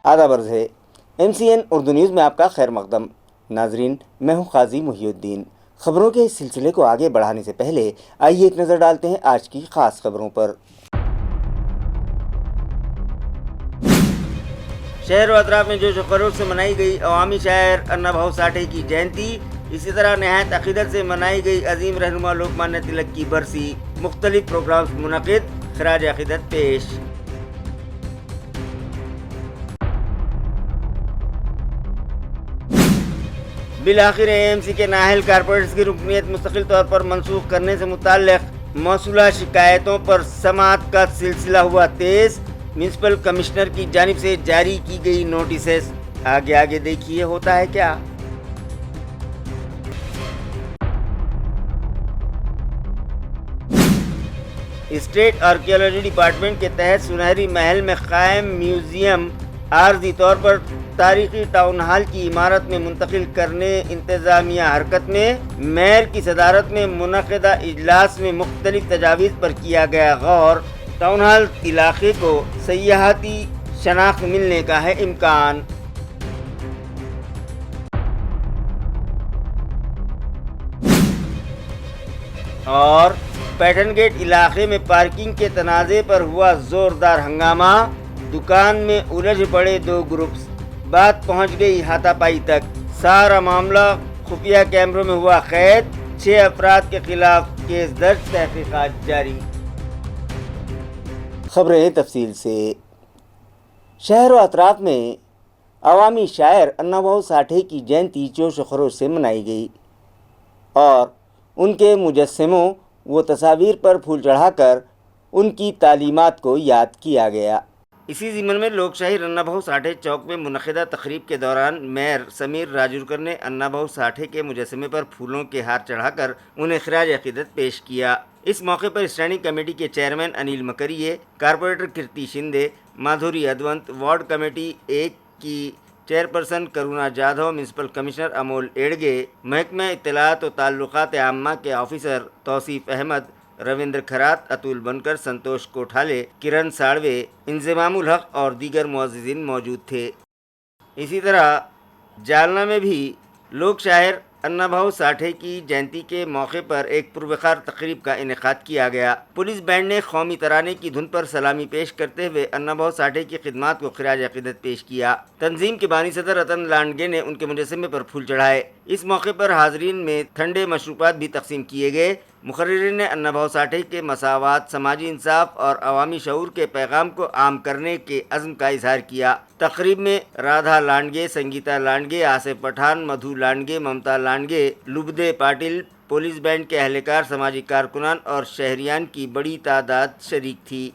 آداب عرض ہے MCN اردو نیوز میں آپ کا خیر مقدم۔ ناظرین، میں ہوں قاضی محی الدین۔ خبروں کے اس سلسلے کو آگے بڑھانے سے پہلے آئیے ایک نظر ڈالتے ہیں آج کی خاص خبروں پر۔ شہر و اطراف میں جوش و خروش سے منائی گئی عوامی شاعر انا بھاؤ ساٹھے کی جینتی، اسی طرح نہایت عقیدت سے منائی گئی عظیم رہنما لوکمانیہ تلک کی برسی۔ مختلف پروگرامز منعقد، خراج عقیدت پیش۔ بالآخر AMC کے نااہل کارپوریٹرز کی رکنیت مستقل طور پر منسوخ کرنے سے متعلق موصولہ شکایتوں پر سماعت کا سلسلہ ہوا تیز۔ میونسپل کمشنر کی جانب سے جاری کی گئی نوٹسز۔ آگے دیکھیے ہوتا ہے کیا۔ اسٹیٹ آرکیالوجی ڈپارٹمنٹ کے تحت سنہری محل میں قائم میوزیم عارضی طور پر تاریخی ٹاؤن ہال کی عمارت میں منتقل کرنے انتظامیہ حرکت میں۔ میئر کی صدارت میں منعقدہ اجلاس میں مختلف تجاویز پر کیا گیا غور۔ ٹاؤن ہال علاقے کو سیاحتی شناخت ملنے کا ہے امکان۔ اور پیٹن گیٹ علاقے میں پارکنگ کے تنازع پر ہوا زوردار ہنگامہ، دکان میں الجھ پڑے دو گروپس، بات پہنچ گئی ہاتھا پائی تک۔ سارا معاملہ خفیہ کیمروں میں ہوا قید، 6 افراد کے خلاف کیس درج، تحقیقات جاری۔ خبریں تفصیل سے۔ شہر و اطراف میں عوامی شاعر انا بھاؤ ساٹھے کی جینتی جوش و خروش سے منائی گئی اور ان کے مجسموں و تصاویر پر پھول چڑھا کر ان کی تعلیمات کو یاد کیا گیا۔ اسی ضمن میں لوک شاہی انا بھاؤ ساٹھے چوک میں منعقدہ تقریب کے دوران میئر سمیر راجورکر نے انا بھاؤ ساٹھے کے مجسمے پر پھولوں کے ہار چڑھا کر انہیں خراج عقیدت پیش کیا۔ اس موقع پر اسٹینڈنگ کمیٹی کے chairman Anil Makriye, corporator Kirti Shinde, Madhuri Advant, ward committee 1 کی chairperson Karuna Jadhav, municipal commissioner Amol Yedge, محکمہ اطلاعات و تعلقات عامہ کے آفیسر توصیف احمد، رویندر کھرات، اتول بنکر، سنتوش کوٹھالے، کرن ساڑوے، انضمام الحق اور دیگر معززین موجود تھے۔ اسی طرح جالنہ میں بھی لوک شاعر انا بھاؤ ساٹھے کی جینتی کے موقع پر ایک پروقار تقریب کا انعقاد کیا گیا۔ پولیس بینڈ نے قومی ترانے کی دھن پر سلامی پیش کرتے ہوئے انا بھاؤ ساٹھے کی خدمات کو خراج عقیدت پیش کیا۔ تنظیم کے بانی صدر رتن لانڈگے نے ان کے مجسمے پر پھول چڑھائے۔ اس موقع پر حاضرین میں ٹھنڈے مشروبات بھی تقسیم کیے گئے۔ مقررین نے انا بھاؤ ساٹھے کے مساوات، سماجی انصاف اور عوامی شعور کے پیغام کو عام کرنے کے عزم کا اظہار کیا۔ تقریب میں رادھا لانڈگے، سنگیتا لانڈگے، آصف پٹھان، مدھو لانڈگے، ممتا لانڈگے، لبدے پاٹل، پولیس بینڈ کے اہلکار، سماجی کارکنان اور شہریان کی بڑی تعداد شریک تھی۔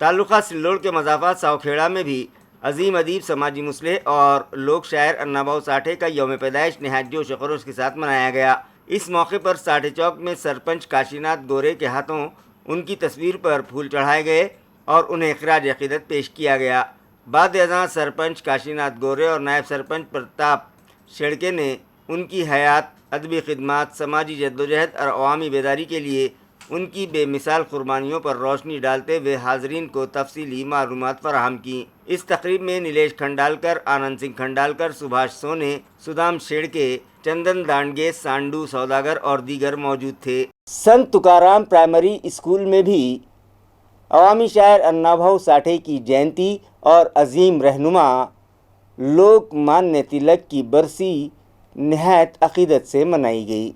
تعلقہ سلوڑ کے مضافات ساؤکھیڑا میں بھی عظیم ادیب، سماجی مصلح اور لوک شاعر انا بھاؤ ساٹھے کا یوم پیدائش نہایت جوش و خروش کے ساتھ منایا گیا۔ اس موقع پر ساٹھے چوک میں سرپنچ کاشی ناتھ گورے کے ہاتھوں ان کی تصویر پر پھول چڑھائے گئے اور انہیں خراج عقیدت پیش کیا گیا۔ بعد ازاں سرپنچ کاشی ناتھ گورے اور نائب سرپنچ پرتاپ شیڑکے نے ان کی حیات، ادبی خدمات، سماجی جدوجہد اور عوامی بیداری کے لیے ان کی بے مثال قربانیوں پر روشنی ڈالتے ہوئے حاضرین کو تفصیلی معلومات فراہم کی۔ اس تقریب میں نیلیش کھنڈالکر، آنند سنگھ کھنڈالکر، سبھاش سونے، سدھام شیڑکے، چندن دانڈگے، سانڈو سوداگر اور دیگر موجود تھے۔ سنت تکارام پرائمری اسکول میں بھی عوامی شاعر انا بھاؤ ساٹھے کی جینتی اور عظیم رہنما لوک مانیہ تلک کی برسی نہایت عقیدت سے منائی گئی۔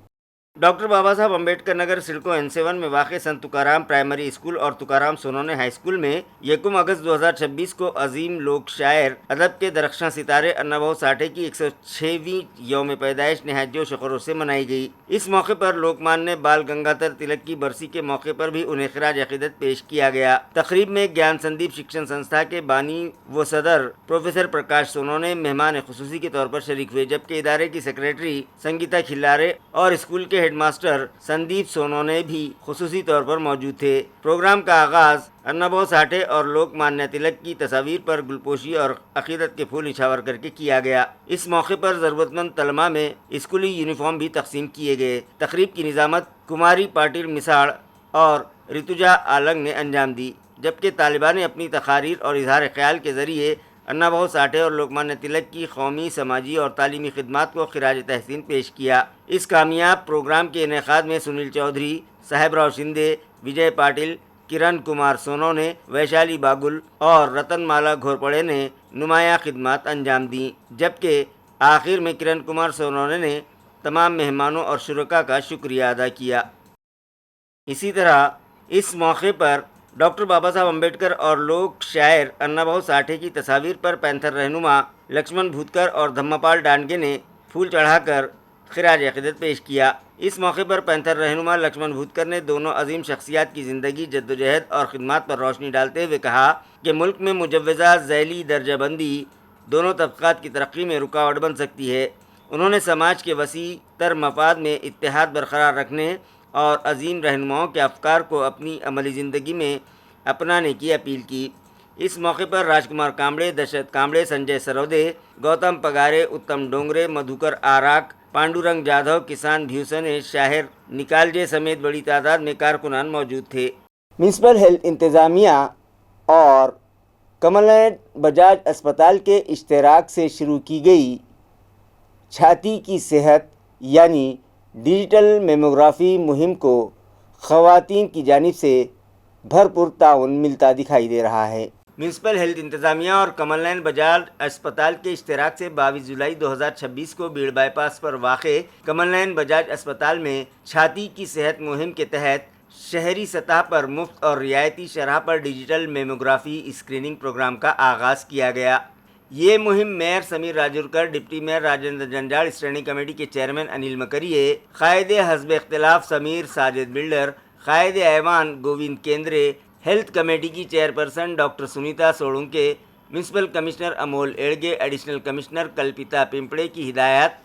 ڈاکٹر بابا صاحب امبیڈکر نگر سڑکوں N7 میں واقع سنت تکارام پرائمری اسکول اور تکارام سونونے ہائی اسکول میں 1 اگست 2026 کو عظیم لوک شاعر، ادب کے درخشاں ستارے انا بھاؤ ساٹھے کی 106ویں یوم پیدائش نہایت جوش و خروش سے منائی گئی۔ اس موقع پر لوک مانیہ بال گنگادھر تلک کی برسی کے موقع پر بھی انہیں خراج عقیدت پیش کیا گیا۔ تقریب میں گیان سندیپ شکشن سنستھا کے بانی و صدر پروفیسر پرکاش سونونے مہمان خصوصی کے طور پر شریک ہوئے، جبکہ ادارے کی سیکریٹری سنگیتا کھلارے اور اسکول کے ہیڈ ماسٹر سندیپ سونونے بھی خصوصی طور پر موجود تھے۔ پروگرام کا آغاز انا بھاؤ ساٹھے اور لوک مانیہ تلک کی تصاویر پر گلپوشی اور عقیدت کے پھول نچھاور کر کے کیا گیا۔ اس موقع پر ضرورت مند طلباء میں اسکولی یونیفارم بھی تقسیم کیے گئے۔ تقریب کی نظامت کماری پاٹل مساڑ اور ریتوجا آلنگ نے انجام دی، جبکہ طالبان نے اپنی تقاریر اور اظہار خیال کے ذریعے अन्ना भाऊ साठे और लोकमान्य तिलक की कौमी, समाजी और तालीमी खिदमात को खिराज तहसीन पेश किया। इस कामयाब प्रोग्राम के इनेकाद में सुनील चौधरी, साहेबराव शिंदे, विजय पाटिल, किरण कुमार सोनोने, वैशाली बागुल और रतनमाला घोरपड़े ने नुमाया खिदमात अंजाम दी, जबकि आखिर में किरण कुमार सोनोने ने तमाम मेहमानों और शुरका का शुक्रिया अदा किया। इसी तरह इस मौके पर डॉक्टर बाबा साहब अम्बेडकर और लोक शायर अन्ना भाऊ साठे की तस्वीर पर पैंथर रहनुमा लक्ष्मण भूतकर और धम्मापाल डांडगे ने फूल चढ़ाकर खिराज अक़ीदत पेश किया। इस मौके पर पैंथर रहनुमा लक्ष्मण भूतकर ने दोनों अजीम शख्सियात की ज़िंदगी, जद्दोजहद और खिदमात पर रोशनी डालते हुए कहा कि मुल्क में मुजव्वज़ा झैली दर्जाबंदी दोनों तबक़ात की तरक्की में रुकावट बन सकती है। उन्होंने समाज के वसी तर मफाद में इत्तेहाद बरकरार रखने और अजीम रहनुमाओं के अफकार को अपनी अमली ज़िंदगी में अपनाने की अपील की। इस मौके पर राजकुमार कांबड़े, दशरथ कांबड़े, संजय सरोदे, गौतम पगारे, उत्तम डोंगरे, मधुकर आराक, पांडुरंग जाधव, किसान भ्यूसने, शाहिर निकालजे समेत बड़ी तादाद में कारकुनान मौजूद थे। म्यूनसिपल हेल्थ इंतज़ामिया और कमलनयन बजाज अस्पताल के इश्तराक से शुरू की गई छाती की सेहत यानी डिजिटल मेमोग्राफी मुहिम को ख़वातीन की जानिब से भरपूर ताउन मिलता दिखाई दे रहा है। म्यूनसिपल हेल्थ इंतज़ामिया और कमलनयन बजाज अस्पताल के इश्तराक से 22 जुलाई 2026 को बीड़ बाईपास पर वाक़े कमलनयन बजाज अस्पताल में छाती की सेहत मुहिम के तहत शहरी सतह पर मुफ्त और रियायती शरह पर डिजिटल मेमोग्राफी स्क्रीनिंग प्रोग्राम का आगाज़ किया गया। ये मुहिम mayor Sameer Rajurkar, deputy mayor Rajendra Janjad, standing committee के चेयरमैन अनिल मकरिये, कायदे हज़्ब इख्तिलाफ समीर साजिद बिल्डर, कायदे ऐवान गोविंद केंद्रे, हेल्थ कमेटी की chairperson doctor Sunita Solunke, municipal commissioner Amol Yedge, additional commissioner Kalpita Pimpde की हिदायत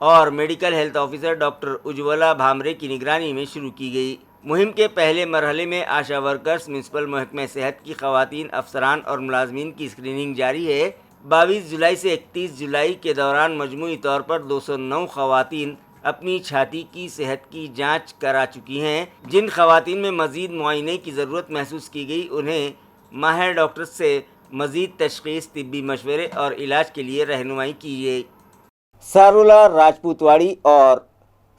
और medical health officer doctor Ujjwala Bhamre की निगरानी में शुरू की गई। मुहिम के पहले मरहले में आशा वर्कर्स, म्यूनसिपल महकमे सेहत की ख़वातीन अफसरान और मुलाजमीन की स्क्रीनिंग जारी है। 22 जुलाई से 31 जुलाई के दौरान मजमूई तौर पर 209 ख़वातीन अपनी छाती की सेहत की जांच करा चुकी हैं। जिन ख़वातीन में मज़ीद मुआयने की ज़रूरत महसूस की गई उन्हें माहिर डॉक्टर से मज़ीद तशख़ीस, तिब्बी मशवरे और इलाज के लिए रहनुमाई की गई। सारोला राजपूतवाड़ी और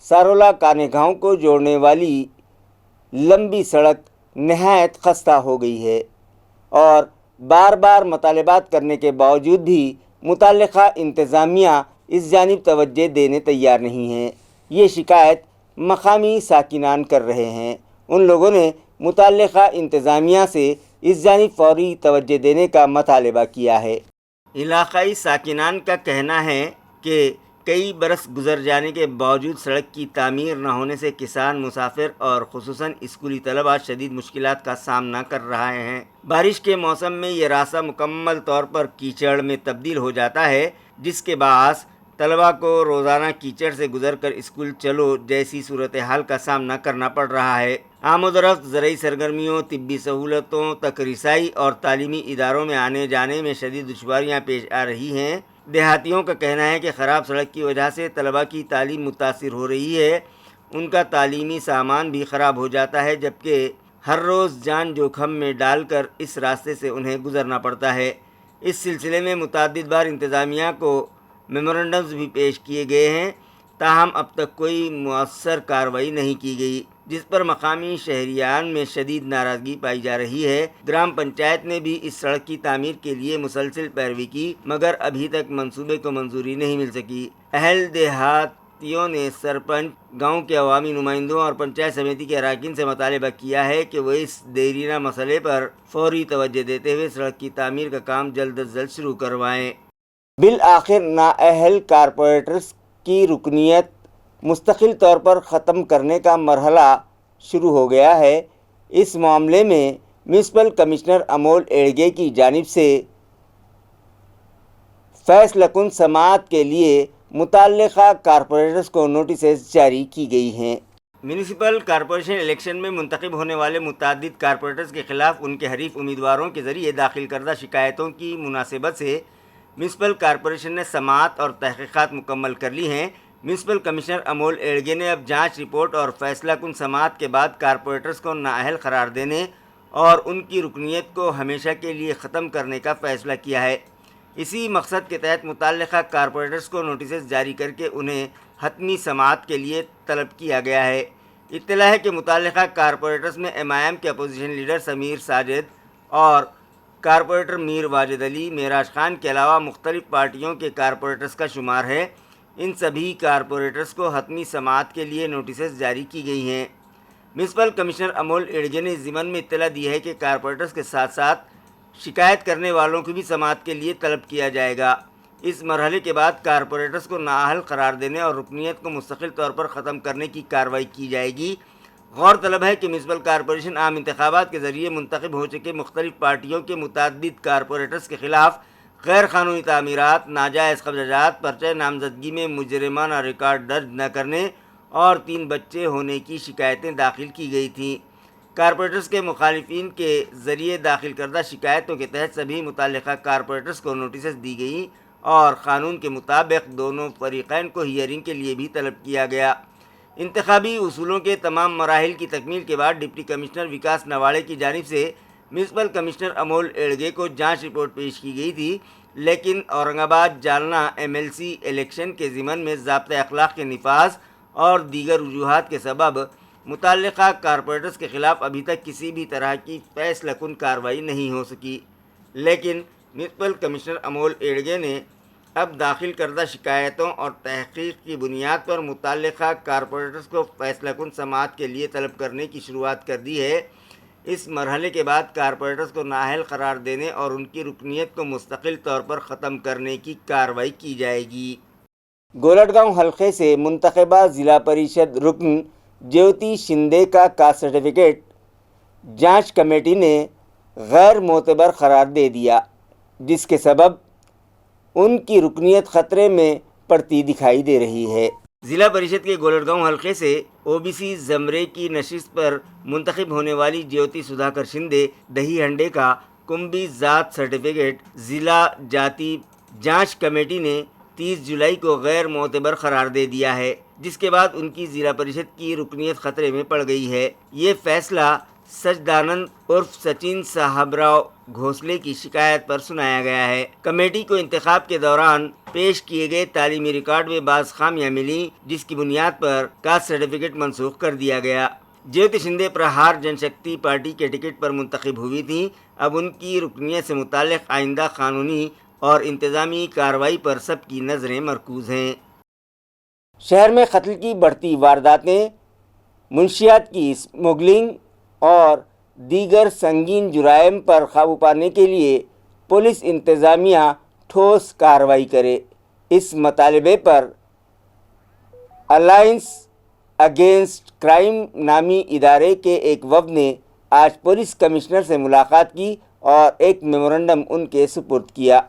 सारोला कानेगांव को जोड़ने वाली लंबी सड़क नहायत खस्ता हो गई है और बार बार मुतालबात करने के बावजूद भी मुतल्लिक़ा इंतज़ामिया इस जानिब तवज्जो देने तैयार नहीं है। ये शिकायत मकामी साकिनान कर रहे हैं। उन लोगों ने मुतल्लिक़ा इंतज़ामिया से इस जानिब फ़ौरी तवज्जो देने का मुतालबा किया है। इलाक़ाई साकिनान का कहना है कि कई बरस गुजर जाने के बावजूद सड़क की तामीर न होने से किसान, मुसाफिर और खुसूसन स्कूली तलबा शदीद मुश्किलात का सामना कर रहे हैं। बारिश के मौसम में ये रास्ता मुकम्मल तौर पर कीचड़ में तब्दील हो जाता है, जिसके बाअस तलबा को रोज़ाना कीचड़ से गुजर कर स्कूल चलो जैसी सूरत हाल का सामना करना पड़ रहा है। आमदोरफ्त ज़रई सरगर्मियों, तिब्बी सहूलतों तक रिसाई और तालीमी इदारों में आने जाने में शदीद दुश्वारियाँ पेश आ रही हैं। देहातियों का कहना है कि ख़राब सड़क की वजह से तलबा की तालीम मुतासिर हो रही है। उनका तालीमी सामान भी ख़राब हो जाता है, जबकि हर रोज़ जान जोखम में डालकर इस रास्ते से उन्हें गुज़रना पड़ता है। इस सिलसिले में मुतअद्दिद बार इंतज़ामिया को मेमोरेंडम्स भी पेश किए गए हैं, ताहम अब तक कोई मुअस्सर कार्रवाई नहीं की गई, जिस पर मकामी शहरियान में शदीद नाराज़गी पाई जा रही है। ग्राम पंचायत ने भी इस सड़क की तामीर के लिए मुसलसल पैरवी की, मगर अभी तक मंसूबे को मंजूरी नहीं मिल सकी। अहल देहातियों ने सरपंच, गांव के अवामी नुमाइंदों और पंचायत समिति के अरकान से मुतालबा किया है कि वह इस देरीना मसले पर फौरी तवज्जो देते हुए सड़क की तामीर का काम जल्द अज जल्द शुरू करवाएँ। बिल आखिर नाअहल कारपोरेटर्स की रुकनियत मुस्तकिल तौर पर ख़त्म करने का मरहला शुरू हो गया है। इस मामले में म्यूनसिपल कमिश्नर अमोल एड़गे की जानिब से फैसलाकुन समाअत के लिए मुतल्लिक़ा कारपोरेटर्स को नोटिस जारी की गई हैं। म्यूनसिपल कॉरपोरेशन इलेक्शन में मुंतखब होने वाले मुतअद्दिद कारपोरेटर्स के ख़िलाफ़ उनके हरीफ उम्मीदवारों के ज़रिए दाखिल करदा शिकायतों की मुनासिबत से म्यूनसिपल कॉरपोरेशन ने समाअत और तहक़ीक़ात मुकम्मल कर ली हैं। म्यूनसिपल कमिश्नर अमोल एड़गे ने अब जांच रिपोर्ट और फैसलाकुन समाअत के बाद कारपोरेटर्स को नाअहल करार देने और उनकी रुकनियत को हमेशा के लिए ख़त्म करने का फ़ैसला किया है। اسی مقصد کے تحت متعلقہ کارپوریٹرز کو نوٹسز جاری کر کے انہیں حتمی سماعت کے لیے طلب کیا گیا ہے۔ اطلاع ہے کہ متعلقہ کارپوریٹرز میں ایم آئی ایم کے اپوزیشن لیڈر سمیر ساجد اور کارپوریٹر میر واجد علی معراج خان کے علاوہ مختلف پارٹیوں کے کارپوریٹرز کا شمار ہے۔ ان سبھی کارپوریٹرز کو حتمی سماعت کے لیے نوٹسز جاری کی گئی ہیں۔ میونسپل کمشنر امول ایڈگے نے اس ضمن میں اطلاع دی ہے کہ کارپوریٹرز کے ساتھ ساتھ شکایت کرنے والوں کو بھی سماعت کے لیے طلب کیا جائے گا۔ اس مرحلے کے بعد کارپوریٹرز کو نااہل قرار دینے اور رکنیت کو مستقل طور پر ختم کرنے کی کارروائی کی جائے گی۔ غور طلب ہے کہ میونسپل کارپوریشن عام انتخابات کے ذریعے منتخب ہو چکے مختلف پارٹیوں کے متعدد کارپوریٹرز کے خلاف غیر قانونی تعمیرات، ناجائز قبضہ جات، پرچہ نامزدگی میں مجرمانہ ریکارڈ درج نہ کرنے اور 3 بچے ہونے کی شکایتیں داخل کی گئی تھیں۔ کارپوریٹرز کے مخالفین کے ذریعے داخل کردہ شکایتوں کے تحت سبھی متعلقہ کارپوریٹرز کو نوٹسز دی گئی اور قانون کے مطابق دونوں فریقین کو ہیئرنگ کے لیے بھی طلب کیا گیا۔ انتخابی اصولوں کے تمام مراحل کی تکمیل کے بعد ڈپٹی کمشنر وکاس نواڑے کی جانب سے میونسپل کمشنر امول ایڈگے کو جانچ رپورٹ پیش کی گئی تھی، لیکن Aurangabad Jalna M L C election کے ضمن میں ضابطۂ اخلاق کے نفاذ اور دیگر وجوہات کے سبب متعلقہ کارپوریٹرز کے خلاف ابھی تک کسی بھی طرح کی فیصلہ کن کارروائی نہیں ہو سکی، لیکن میونسپل کمشنر امول ایڈگے نے اب داخل کردہ شکایتوں اور تحقیق کی بنیاد پر متعلقہ کارپوریٹرز کو فیصلہ کن سماعت کے لیے طلب کرنے کی شروعات کر دی ہے۔ اس مرحلے کے بعد کارپوریٹرز کو نااہل قرار دینے اور ان کی رکنیت کو مستقل طور پر ختم کرنے کی کارروائی کی جائے گی۔ گولڈ گاؤں حلقے سے منتخبہ ضلع پریشد رکن جیوتی شندے کا کاسٹ سرٹیفکیٹ جانچ کمیٹی نے غیر معتبر قرار دے دیا، جس کے سبب ان کی رکنیت خطرے میں پڑتی دکھائی دے رہی ہے۔ ضلع پریشد کے گولڈ گاؤں حلقے سے او بی سی زمرے کی نشست پر منتخب ہونے والی جیوتی سدھاکر شندے دہی ہنڈے کا کنبی ذات سرٹیفکیٹ ضلع جاتی جانچ کمیٹی نے 30 جولائی کو غیر معتبر قرار دے دیا ہے، جس کے بعد ان کی ضلع پریشد کی رکنیت خطرے میں پڑ گئی ہے۔ یہ فیصلہ سچدانند عرف سچن صاحب راؤ گھوسلے کی شکایت پر سنایا گیا ہے۔ کمیٹی کو انتخاب کے دوران پیش کیے گئے تعلیمی ریکارڈ میں بعض خامیاں ملیں، جس کی بنیاد پر کاسٹ سرٹیفکیٹ منسوخ کر دیا گیا۔ جیوتی شندے پرہار جن شکتی پارٹی کے ٹکٹ پر منتخب ہوئی تھیں۔ اب ان کی رکنیت سے متعلق آئندہ قانونی اور انتظامی کارروائی پر سب کی نظریں مرکوز ہیں۔ شہر میں قتل کی بڑھتی وارداتیں، منشیات کی اسمگلنگ اور دیگر سنگین جرائم پر قابو پانے کے لیے پولیس انتظامیہ ٹھوس کارروائی کرے، اس مطالبے پر الائنس اگینسٹ کرائم نامی ادارے کے ایک وفد نے آج پولیس کمشنر سے ملاقات کی اور ایک میمورنڈم ان کے سپرد کیا۔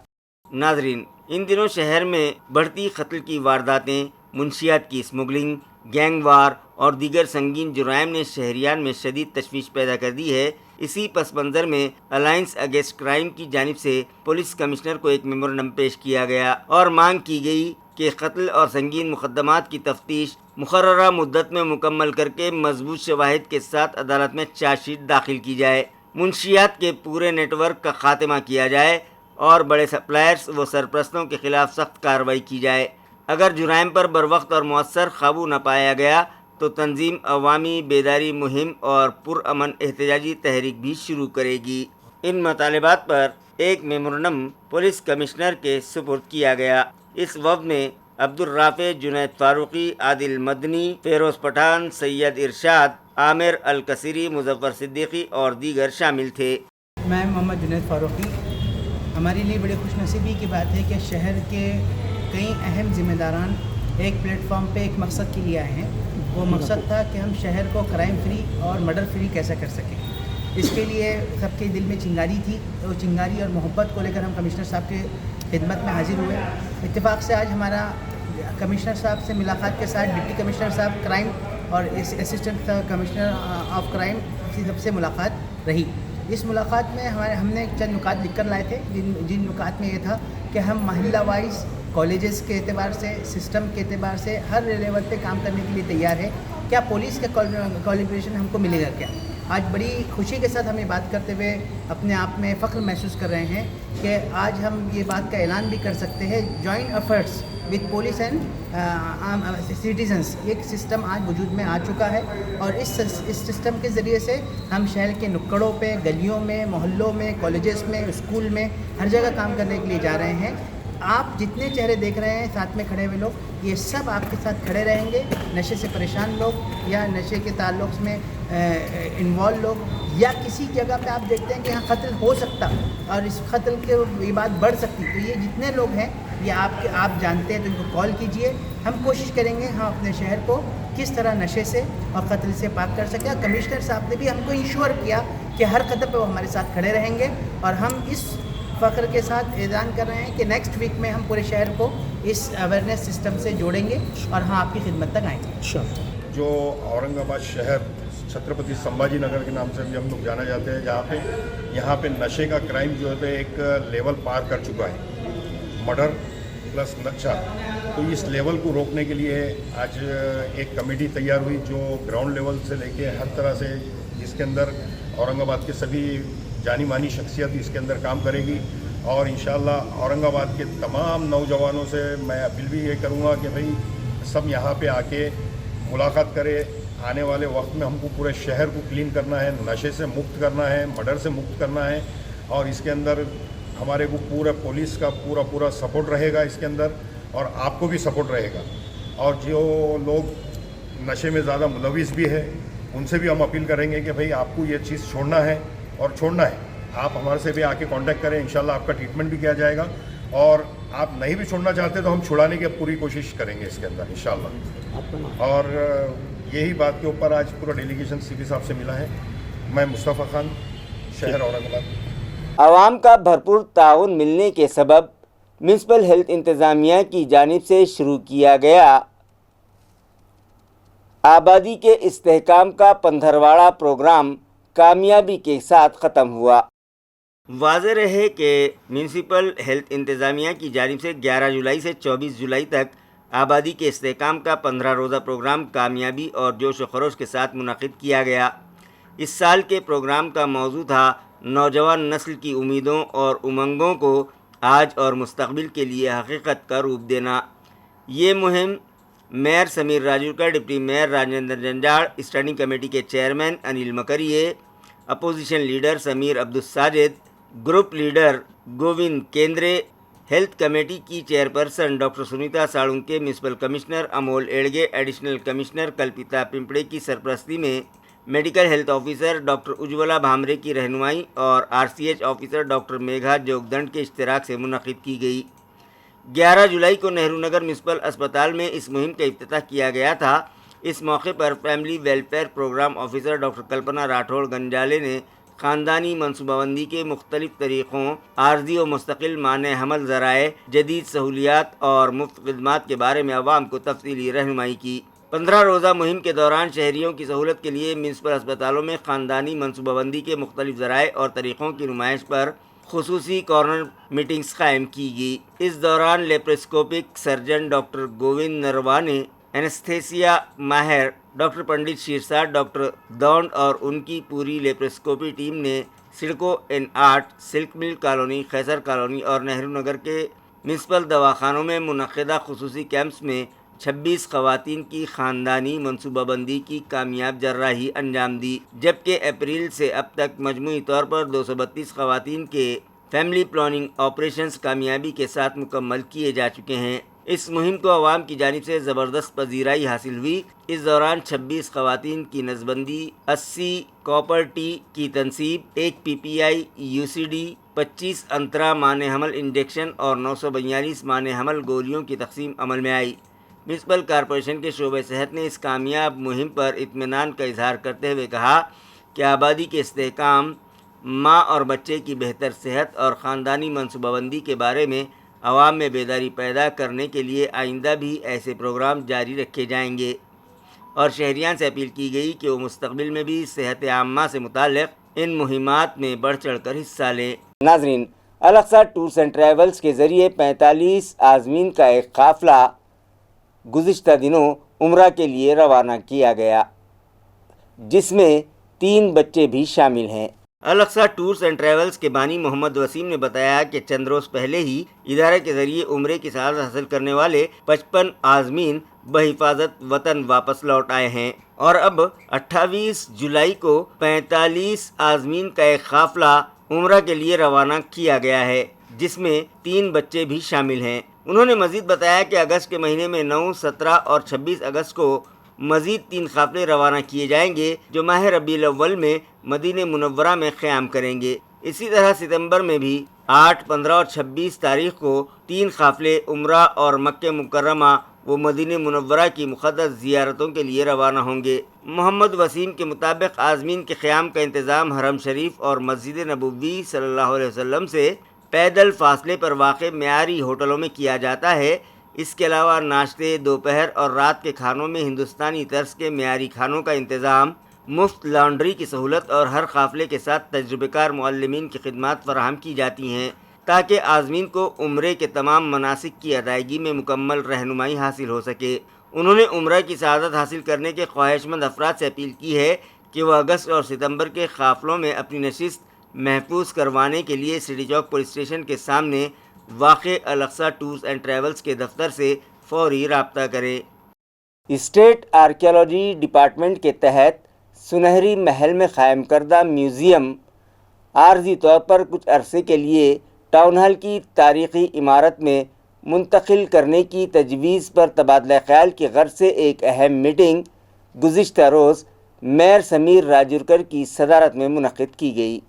ناظرین، ان دنوں شہر میں بڑھتی قتل کی وارداتیں، منشیات کی اسمگلنگ، گینگ وار اور دیگر سنگین جرائم نے شہریان میں شدید تشویش پیدا کر دی ہے۔ اسی پس منظر میں الائنس اگینسٹ کرائم کی جانب سے پولیس کمشنر کو ایک میمورنڈم پیش کیا گیا اور مانگ کی گئی کہ قتل اور سنگین مقدمات کی تفتیش مقررہ مدت میں مکمل کر کے مضبوط شواہد کے ساتھ عدالت میں چارج شیٹ داخل کی جائے، منشیات کے پورے نیٹ ورک کا خاتمہ کیا جائے اور بڑے سپلائرز و سرپرستوں کے خلاف سخت کارروائی کی جائے۔ اگر جرائم پر بروقت اور مؤثر قابو نہ پایا گیا تو تنظیم عوامی بیداری مہم اور پرامن احتجاجی تحریک بھی شروع کرے گی۔ ان مطالبات پر ایک میمورنڈم پولیس کمشنر کے سپرد کیا گیا۔ اس وفد میں عبدالرافع جنید فاروقی، عادل مدنی، فیروز پٹھان، سید ارشاد، عامر الکثیری، مظفر صدیقی اور دیگر شامل تھے۔ میں محمد جنید فاروقی۔ ہمارے لیے بڑی خوش نصیبی کی بات ہے کہ شہر کے کئی اہم ذمہ داران ایک پلیٹ فارم پہ ایک مقصد کے لیے آئے ہیں۔ وہ مقصد تھا کہ ہم شہر کو کرائم فری اور مرڈر فری کیسے کر سکیں۔ اس کے لیے سب کے دل میں چنگاری تھی، وہ چنگاری اور محبت کو لے کر ہم کمشنر صاحب کے خدمت میں حاضر ہوئے۔ اتفاق سے آج ہمارا کمشنر صاحب سے ملاقات کے ساتھ ڈپٹی کمشنر صاحب کرائم اور اسسٹنٹ کمشنر آف کرائم سب سے ملاقات رہی۔ اس ملاقات میں ہم نے چند نکات لکھ کر لائے تھے، جن نکات میں یہ تھا کہ ہم محلہ وائز کالجز کے اعتبار سے، سسٹم کے اعتبار سے ہر لیول پہ کام کرنے کے لیے تیار ہے۔ کیا پولیس کا کولیبریشن ہم کو ملے گا کیا؟ آج بڑی خوشی کے ساتھ ہم یہ بات کرتے ہوئے اپنے آپ میں فخر محسوس کر رہے ہیں کہ آج ہم یہ بات کا اعلان بھی کر سکتے ہیں joint efforts with police and citizens, ایک سسٹم آج وجود میں آ چکا ہے، اور اس سسٹم کے ذریعے سے ہم شہر کے نکڑوں پہ، گلیوں میں، محلوں میں، کالجز میں، اسکول میں، ہر جگہ کام کرنے کے لیے جا رہے ہیں۔ آپ جتنے چہرے دیکھ رہے ہیں ساتھ میں کھڑے ہوئے لوگ، یہ سب آپ کے ساتھ کھڑے رہیں گے۔ نشے سے پریشان لوگ یا نشے کے تعلق میں انوالو لوگ، یا کسی جگہ پہ آپ دیکھتے ہیں کہ یہاں قتل ہو سکتا اور اس قتل کے یہ بات بڑھ سکتی، تو یہ جتنے لوگ ہیں یہ آپ جانتے ہیں تو ان کو کال کیجئے۔ ہم کوشش کریں گے ہم اپنے شہر کو کس طرح نشے سے اور قتل سے پاک کر سکیں۔ کمشنر صاحب نے بھی ہم کو انشور کیا کہ ہر قدم پہ وہ ہمارے ساتھ کھڑے رہیں گے، اور ہم اس فخر کے ساتھ اعلان کر رہے ہیں کہ نیکسٹ ویک میں ہم پورے شہر کو اس اویئرنیس سسٹم سے جوڑیں گے اور ہم آپ کی خدمت تک آئیں گے۔ جو اورنگ آباد شہر چھترپتی سمبھاجی نگر کے نام سے بھی ہم لوگ جانا جاتے ہیں، یہاں پہ نشے کا کرائم جو ہے ایک لیول پار کر چکا ہے، مرڈر پلس نشہ۔ تو اس لیول کو روکنے کے لیے آج ایک کمیٹی تیار ہوئی جو گراؤنڈ لیول سے لے کے ہر طرح سے، جس کے اندر اورنگ آباد کے سبھی جانی مانی شخصیت اس کے اندر کام کرے گی، اور انشاءاللہ اورنگ آباد کے تمام نوجوانوں سے میں اپیل بھی یہ کروں گا کہ بھئی سب یہاں پہ آ کے ملاقات کرے۔ آنے والے وقت میں ہم کو پورے شہر کو کلین کرنا ہے، نشے سے مکت کرنا ہے، مرڈر سے مکت کرنا ہے، اور اس کے اندر ہمارے کو پورا پولیس کا پورا سپورٹ رہے گا اس کے اندر، اور آپ کو بھی سپورٹ رہے گا۔ اور جو لوگ نشے میں زیادہ ملوث بھی ہے ان سے بھی ہم اپیل کریں گے کہ بھئی آپ کو یہ چیز چھوڑنا ہے اور چھوڑنا ہے۔ آپ ہمارے سے بھی آ کے کانٹیکٹ کریں، انشاءاللہ آپ کا ٹریٹمنٹ بھی کیا جائے گا، اور آپ نہیں بھی چھوڑنا چاہتے تو ہم چھڑانے کی پوری کوشش کریں گے اس کے اندر انشاءاللہ۔ اور یہی بات کے اوپر آج پورا ڈیلیگیشن سی پی صاحب سے ملا ہے۔ میں مصطفیٰ خان، شہر اورنگ آباد۔ عوام کا بھرپور تعاون ملنے کے سبب میونسپل ہیلتھ انتظامیہ کی جانب سے شروع کیا گیا آبادی کے استحکام کا پندھرواڑا پروگرام کامیابی کے ساتھ ختم ہوا۔ واضح رہے کہ میونسپل ہیلتھ انتظامیہ کی جانب سے 11 جولائی سے 24 جولائی تک آبادی کے استحکام کا 15 روزہ پروگرام کامیابی اور جوش و خروش کے ساتھ منعقد کیا گیا۔ اس سال کے پروگرام کا موضوع تھا نوجوان نسل کی امیدوں اور امنگوں کو آج اور مستقبل کے لیے حقیقت کا روپ دینا۔ یہ مہم mayor Sameer Rajurkar, deputy mayor Rajendra Janjad, standing committee کے chairman Anil Makriye, opposition leader Sameer Abdul Sajid, group leader Govind Kendre, health committee کی chairperson doctor Sunita Solunke, municipal commissioner Amol ایڑگے، ایڈیشنل کمشنر کلپیتا پمپڑے کی سرپرستی میں medical health officer doctor Ujjwala Bhamre کی رہنمائی اور RCH officer doctor Megha Jogdand کے اشتراک سے منعقد کی گئی۔ 11 جولائی کو نہرو نگر میونسپل اسپتال میں اس مہم کا افتتاح کیا گیا تھا۔ اس موقع پر family welfare programme officer doctor Kalpana Rathod Ganjale نے خاندانی منصوبہ بندی کے مختلف طریقوں، عارضی و مستقل مانع حمل ذرائع، جدید سہولیات اور مفت خدمات کے بارے میں عوام کو تفصیلی رہنمائی کی۔ 15 روزہ مہم کے دوران شہریوں کی سہولت کے لیے میونسپل اسپتالوں میں خاندانی منصوبہ بندی کے مختلف ذرائع اور طریقوں کی نمائش پر خصوصی کارنر میٹنگز قائم کی گئی۔ اس دوران laparoscopic surgeon doctor Govind Naravane, اینستھیسیا ماہر ڈاکٹر پنڈت شیرسا، ڈاکٹر دونڈ اور ان کی پوری لیپروسکوپی ٹیم نے سڑکو N8، سلک مل کالونی، خیسر کالونی اور نہرو نگر کے میونسپل دواخانوں میں منعقدہ خصوصی کیمپس میں 26 خواتین کی خاندانی منصوبہ بندی کی کامیاب جراحی انجام دی، جبکہ اپریل سے اب تک مجموعی طور پر 232 خواتین کے فیملی پلاننگ آپریشنز کامیابی کے ساتھ مکمل کیے جا چکے ہیں۔ اس مہم کو عوام کی جانب سے زبردست پذیرائی حاصل ہوئی۔ اس دوران 26 خواتین کی نسبندی، 80 کاپر ٹی کی تنصیب، 1 PPI UCD، 25 انترا مانع حمل انجیکشن اور 942 مانع حمل گولیوں کی تقسیم عمل میں آئی۔ میونسپل کارپوریشن کے شعبہ صحت نے اس کامیاب مہم پر اطمینان کا اظہار کرتے ہوئے کہا کہ آبادی کے استحکام، ماں اور بچے کی بہتر صحت اور خاندانی منصوبہ بندی کے بارے میں عوام میں بیداری پیدا کرنے کے لیے آئندہ بھی ایسے پروگرام جاری رکھے جائیں گے، اور شہریان سے اپیل کی گئی کہ وہ مستقبل میں بھی صحت عامہ سے متعلق ان مہمات میں بڑھ چڑھ کر حصہ لیں۔ ناظرین، الاقصی ٹورز اینڈ ٹریولز کے ذریعے 45 عازمین کا ایک قافلہ گزشتہ دنوں عمرہ کے لیے روانہ کیا گیا، جس میں 3 بچے بھی شامل ہیں۔ الاقصی ٹورز اینڈ ٹریولز کے بانی محمد وسیم نے بتایا کہ چند روز پہلے ہی ادارے کے ذریعے عمرے کی سعادت حاصل کرنے والے 55 عازمین بحفاظت وطن واپس لوٹ آئے ہیں اور اب 28 جولائی کو 45 عازمین کا ایک قافلہ عمرہ کے لیے روانہ کیا گیا ہے، جس میں 3 بچے بھی شامل ہیں۔ انہوں نے مزید بتایا کہ اگست کے مہینے میں 9، 17 اور 26 اگست کو مزید 3 قافلے روانہ کیے جائیں گے جو ماہ ربیع الاول میں مدینہ منورہ میں قیام کریں گے۔ اسی طرح ستمبر میں بھی 8، 15 اور 26 تاریخ کو 3 قافلے عمرہ اور مکہ مکرمہ و مدینہ منورہ کی مقدس زیارتوں کے لیے روانہ ہوں گے۔ محمد وسیم کے مطابق عازمین کے قیام کا انتظام حرم شریف اور مسجد نبوی صلی اللہ علیہ وسلم سے پیدل فاصلے پر واقع معیاری ہوٹلوں میں کیا جاتا ہے۔ اس کے علاوہ ناشتے، دوپہر اور رات کے کھانوں میں ہندوستانی طرز کے معیاری کھانوں کا انتظام، مفت لانڈری کی سہولت اور ہر قافلے کے ساتھ تجربہ کار معلمین کی خدمات فراہم کی جاتی ہیں تاکہ عازمین کو عمرے کے تمام مناسک کی ادائیگی میں مکمل رہنمائی حاصل ہو سکے۔ انہوں نے عمرہ کی سعادت حاصل کرنے کے خواہش مند افراد سے اپیل کی ہے کہ وہ اگست اور ستمبر کے قافلوں میں اپنی نشست محفوظ کروانے کے لیے سٹی چوک پولیس اسٹیشن کے سامنے واقع الاقصی ٹورز اینڈ ٹریولز کے دفتر سے فوری رابطہ کریں۔ اسٹیٹ آرکیالوجی ڈپارٹمنٹ کے تحت سنہری محل میں قائم کردہ میوزیم عارضی طور پر کچھ عرصے کے لیے ٹاؤن ہال کی تاریخی عمارت میں منتقل کرنے کی تجویز پر تبادلہ خیال کی غرض سے ایک اہم میٹنگ گزشتہ روز میئر سمیر راجورکر کی صدارت میں منعقد کی گئی۔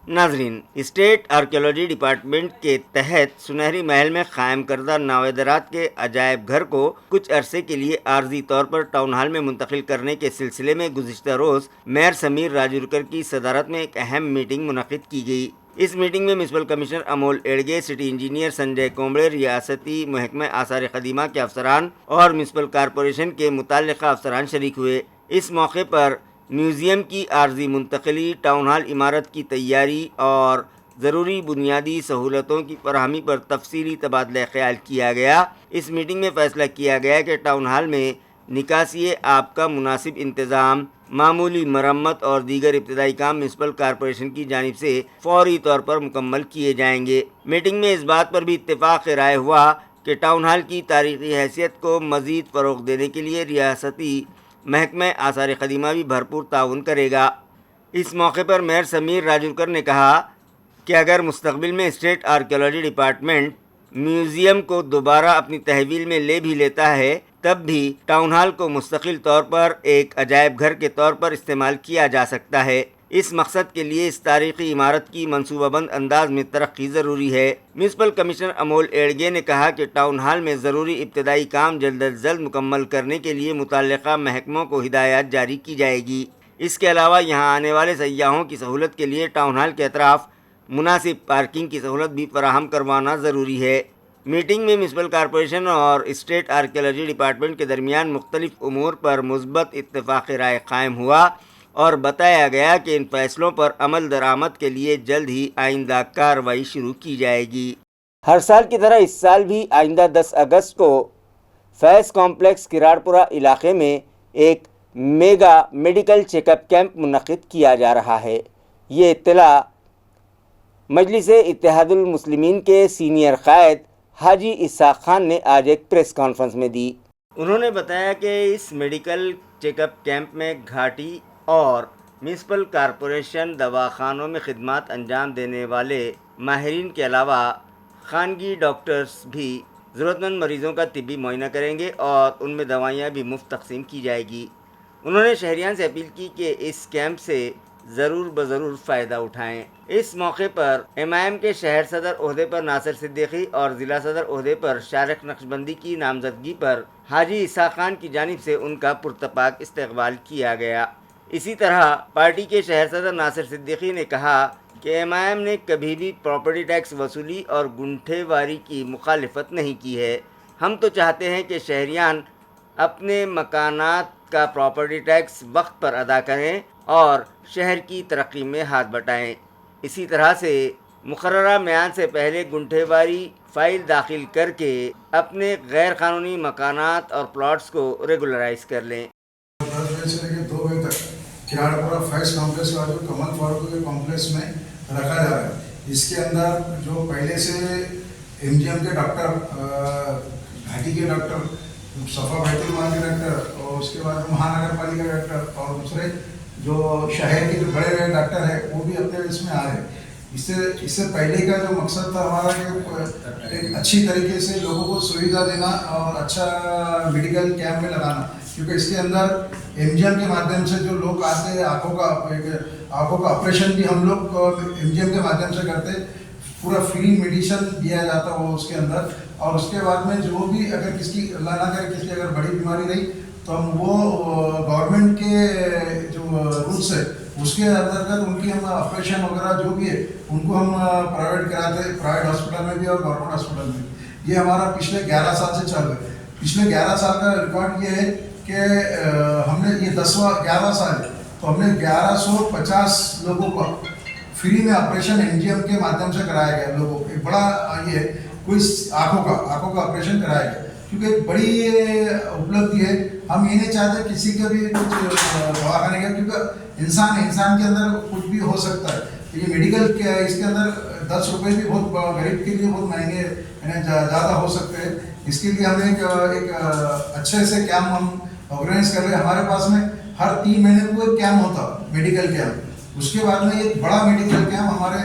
ناظرین، اسٹیٹ آرکیالوجی ڈپارٹمنٹ کے تحت سنہری محل میں قائم کردہ نوادرات کے عجائب گھر کو کچھ عرصے کے لیے عارضی طور پر ٹاؤن ہال میں منتقل کرنے کے سلسلے میں گزشتہ روز میئر سمیر راجورکر کی صدارت میں ایک اہم میٹنگ منعقد کی گئی۔ اس میٹنگ میں میونسپل کمشنر امول ایڑگے، سٹی انجینئر سنجے کومبڑے، ریاستی محکمہ آثار قدیمہ کے افسران اور میونسپل کارپوریشن کے متعلقہ افسران شریک ہوئے۔ اس موقع پر میوزیم کی عارضی منتقلی، ٹاؤن ہال عمارت کی تیاری اور ضروری بنیادی سہولتوں کی فراہمی پر تفصیلی تبادلہ خیال کیا گیا۔ اس میٹنگ میں فیصلہ کیا گیا کہ ٹاؤن ہال میں نکاسی آب کا مناسب انتظام، معمولی مرمت اور دیگر ابتدائی کام میونسپل کارپوریشن کی جانب سے فوری طور پر مکمل کیے جائیں گے۔ میٹنگ میں اس بات پر بھی اتفاق رائے ہوا کہ ٹاؤن ہال کی تاریخی حیثیت کو مزید فروغ دینے کے لیے ریاستی محکمہ آثار قدیمہ بھی بھرپور تعاون کرے گا۔ اس موقع پر میئر سمیر راجورکر نے کہا کہ اگر مستقبل میں اسٹیٹ آرکیالوجی ڈپارٹمنٹ میوزیم کو دوبارہ اپنی تحویل میں لے بھی لیتا ہے تب بھی ٹاؤن ہال کو مستقل طور پر ایک عجائب گھر کے طور پر استعمال کیا جا سکتا ہے۔ اس مقصد کے لیے اس تاریخی عمارت کی منصوبہ بند انداز میں ترقی ضروری ہے۔ میونسپل کمشنر امول ایڑگے نے کہا کہ ٹاؤن ہال میں ضروری ابتدائی کام جلد از جلد مکمل کرنے کے لیے متعلقہ محکموں کو ہدایات جاری کی جائے گی۔ اس کے علاوہ یہاں آنے والے سیاحوں کی سہولت کے لیے ٹاؤن ہال کے اطراف مناسب پارکنگ کی سہولت بھی فراہم کروانا ضروری ہے۔ میٹنگ میں میونسپل کارپوریشن اور اسٹیٹ آرکیالوجی ڈپارٹمنٹ کے درمیان مختلف امور پر مثبت اتفاق رائے قائم ہوا اور بتایا گیا کہ ان فیصلوں پر عمل درآمد کے لیے جلد ہی آئندہ کارروائی شروع کی جائے گی۔ ہر سال کی طرح اس سال بھی آئندہ 10 اگست کو فیض کمپلیکس کراڑپورہ علاقے میں ایک mega medical check up camp منعقد کیا جا رہا ہے۔ یہ اطلاع مجلس اتحاد المسلمین کے سینئر قائد حاجی اسحاق خان نے آج ایک پریس کانفرنس میں دی۔ انہوں نے بتایا کہ اس میڈیکل چیک اپ کیمپ میں گھاٹی اور میونسپل کارپوریشن دواخانوں میں خدمات انجام دینے والے ماہرین کے علاوہ خانگی ڈاکٹرز بھی ضرورت مند مریضوں کا طبی معائنہ کریں گے اور ان میں دوائیاں بھی مفت تقسیم کی جائے گی۔ انہوں نے شہریان سے اپیل کی کہ اس کیمپ سے ضرور بضرور فائدہ اٹھائیں۔ اس موقع پر MIM کے شہر صدر عہدے پر ناصر صدیقی اور ضلع صدر عہدے پر شارق نقشبندی کی نامزدگی پر حاجی اسحاق خان کی جانب سے ان کا پرتپاک استقبال کیا گیا۔ اسی طرح پارٹی کے شہر صدر ناصر صدیقی نے کہا کہ MIM نے کبھی بھی پراپرٹی ٹیکس وصولی اور گنٹھے واری کی مخالفت نہیں کی ہے۔ ہم تو چاہتے ہیں کہ شہریان اپنے مکانات کا پراپرٹی ٹیکس وقت پر ادا کریں اور شہر کی ترقی میں ہاتھ بٹائیں۔ اسی طرح سے مقررہ میعاد سے پہلے گنٹھے واری فائل داخل کر کے اپنے غیر قانونی مکانات اور پلاٹس کو ریگولرائز کر لیں۔ 10 بجے سے لے کے 2 بجے تک किराड़पुरा फैज कॉम्प्लेक्स का जो कमल फारूक के कॉम्प्लेक्स में रखा जा रहा है। इसके अंदर जो पहले से एमजीएम के डॉक्टर, घाटी के डॉक्टर, सफा बैतुलमाल के डॉक्टर और उसके बाद महानगर पालिका डॉक्टर और दूसरे जो शहर के जो बड़े बड़े डॉक्टर हैं वो भी अपने इसमें आ रहे हैं। इससे पहले का जो मकसद था हमारा कि एक अच्छी तरीके से लोगों को सुविधा देना और अच्छा मेडिकल कैंप में लगाना, क्योंकि इसके अंदर एमजीएम के माध्यम से जो लोग आते हैं आँखों का ऑपरेशन भी हम लोग एमजीएम के माध्यम से करते, पूरा फ्री मेडिसिन दिया जाता वो उसके अंदर। और उसके बाद में जो भी अगर किसी अल्लाह ना करे किसी अगर बड़ी बीमारी रही तो हम वो गवर्नमेंट के जो रूल्स है उसके अंतर्गत उनकी हम ऑपरेशन वगैरह जो भी है उनको हम प्राइवेट कराते, प्राइवेट हॉस्पिटल में भी और गवर्नमेंट हॉस्पिटल में भी। ये हमारा पिछले 11 साल से चल रहा है। पिछले 11 साल का रिकॉर्ड ये है कि हमने ये 11वां साल है तो हमने 1150 लोगों का फ्री में ऑपरेशन एमजीएम के माध्यम से कराया गया। लोगों को एक बड़ा ये कोई आँखों का ऑपरेशन कराया गया, क्योंकि एक बड़ी उपलब्धि है। हम ये नहीं चाहते किसी का भी कुछ दवाखाने का, क्योंकि इंसान के अंदर कुछ भी हो सकता है। तो ये मेडिकल के इसके अंदर 10 रुपये भी बहुत गरीब के लिए बहुत महंगे ज़्यादा हो सकते हैं। इसके लिए हमने एक अच्छे से कैंप हम ऑर्गेनाइज कर रहे हैं। हमारे पास में हर 3 महीने को एक कैंप होता मेडिकल कैंप। उसके बाद में एक बड़ा मेडिकल कैंप हमारे